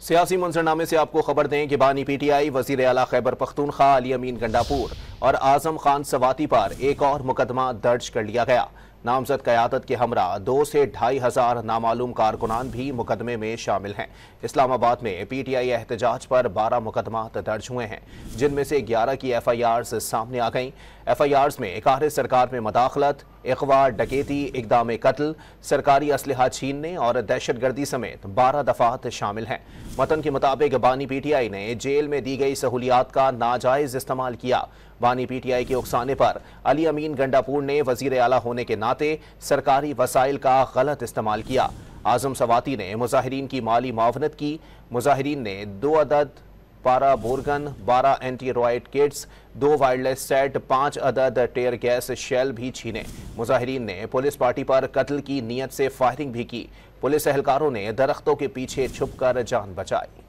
सियासी मंजरनामे से आपको खबर दें कि बानी पीटीआई वजीर आला खैबर पख्तूनख्वा अली अमीन गंडापुर और आजम खान सवाती पर एक और मुकदमा दर्ज कर लिया गया। नामजद क़यादत के हमरा 2 से 2,500 नामालूम कारकुनान भी मुकदमे में शामिल हैं। इस्लामाबाद में पीटीआई एहतजाज पर 12 मुकदमात दर्ज हुए हैं, जिनमें से 11 की FIRs सामने आ गईं। FIRs में कार सरकार में मदाखलत, इग़वा, डकैती, इक़दाम कत्ल, सरकारी असलहा छीनने और दहशतगर्दी समेत 12 दफात शामिल हैं। मतन के मुताबिक बानी पीटीआई ने जेल में दी गई सहूलियात का नाजायज इस्तेमाल किया। बानी पीटीआई के उकसाने पर अली अमीन गंडापुर ने वजीर आला होने के नाते सरकारी वसाइल का गलत इस्तेमाल किया। आजम सवाती ने मुजाहिरीन की माली मुआवनत की। मुजाहिरीन ने 2 अदद पारा बोरगन, 12 anti riot kits, 2 wireless set, 5 अदद टेयर गैस शेल भी छीने। मुजाहिरीन ने पुलिस पार्टी पर कत्ल की नीयत से फायरिंग भी की। पुलिस एहलकारों ने दरख्तों के पीछे छुपकर जान बचाई।